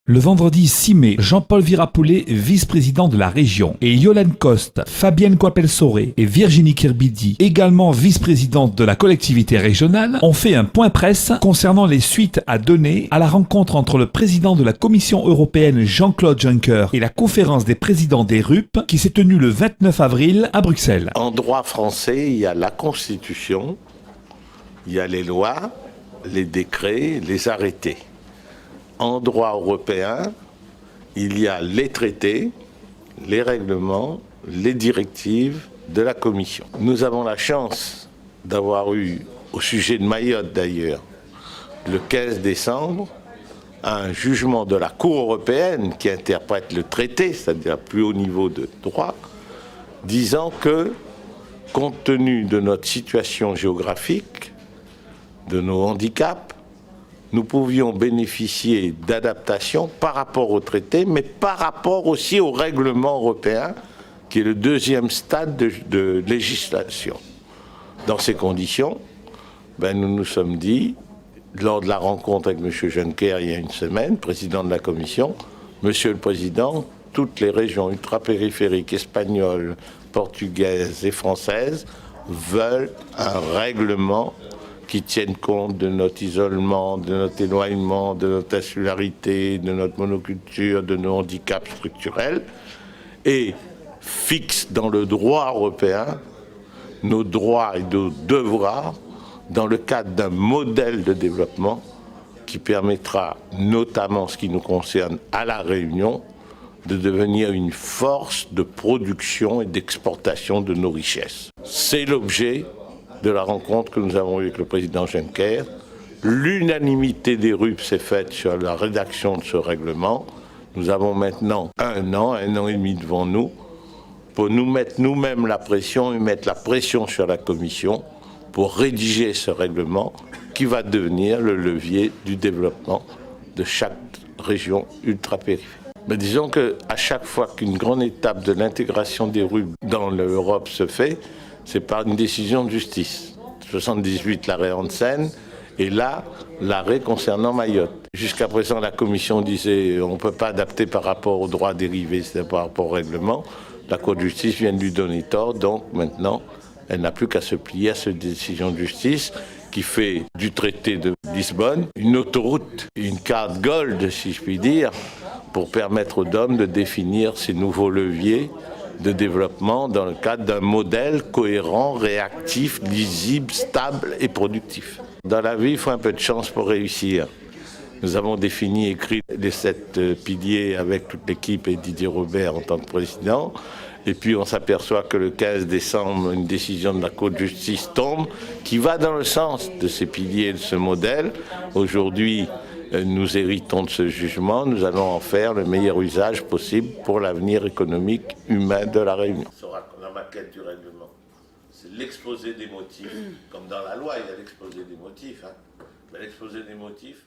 Le vendredi 6 mai, Jean-Paul Virapoulet, vice-président de la région, et Yolande Coste, Fabienne Coipel-Soré et Virginie Kirbidi, également vice-présidente de la collectivité régionale, ont fait un point presse concernant les suites à donner à la rencontre entre le président de la Commission européenne Jean-Claude Juncker et la conférence des présidents des RUP qui s'est tenue le 29 avril à Bruxelles. En droit français, il y a la Constitution, il y a les lois, les décrets, les arrêtés. En droit européen, il y a les traités, les règlements, les directives de la Commission. Nous avons la chance d'avoir eu, au sujet de Mayotte d'ailleurs, le 15 décembre, un jugement de la Cour européenne qui interprète le traité, c'est-à-dire à plus haut niveau de droit, disant que, compte tenu de notre situation géographique, de nos handicaps, nous pouvions bénéficier d'adaptations par rapport au traité, mais par rapport aussi au règlement européen, qui est le deuxième stade de législation. Dans ces conditions, nous nous sommes dit, lors de la rencontre avec M. Juncker il y a une semaine, président de la Commission, Monsieur le Président, toutes les régions ultrapériphériques espagnoles, portugaises et françaises veulent un règlement qui tiennent compte de notre isolement, de notre éloignement, de notre insularité, de notre monoculture, de nos handicaps structurels, et fixe dans le droit européen nos droits et nos devoirs dans le cadre d'un modèle de développement qui permettra, notamment en ce qui nous concerne à La Réunion, de devenir une force de production et d'exportation de nos richesses. C'est l'objet de la rencontre que nous avons eue avec le président Juncker. L'unanimité des RUP s'est faite sur la rédaction de ce règlement. Nous avons maintenant un an et demi devant nous pour nous mettre nous-mêmes la pression et mettre la pression sur la Commission pour rédiger ce règlement qui va devenir le levier du développement de chaque région ultrapériphérique. Mais disons qu'à chaque fois qu'une grande étape de l'intégration des RUP dans l'Europe se fait, c'est par une décision de justice. 78, l'arrêt Hansen, et là, l'arrêt concernant Mayotte. Jusqu'à présent, la Commission disait on ne peut pas adapter par rapport aux droits dérivés, c'est par rapport au règlement. La Cour de justice vient de lui donner tort, donc maintenant, elle n'a plus qu'à se plier à cette décision de justice qui fait du traité de Lisbonne une autoroute, une carte gold, si je puis dire, pour permettre aux DOM de définir ces nouveaux leviers de développement dans le cadre d'un modèle cohérent, réactif, lisible, stable et productif. Dans la vie, il faut un peu de chance pour réussir. Nous avons défini, écrit les 7 piliers avec toute l'équipe et Didier Robert en tant que président. Et puis on s'aperçoit que le 15 décembre, une décision de la Cour de justice tombe qui va dans le sens de ces piliers, de ce modèle. Aujourd'hui, nous héritons de ce jugement, nous allons en faire le meilleur usage possible pour l'avenir économique humain de la Réunion. La maquette du règlement, c'est l'exposé des motifs, comme dans la loi il y a l'exposé des motifs, mais l'exposé des motifs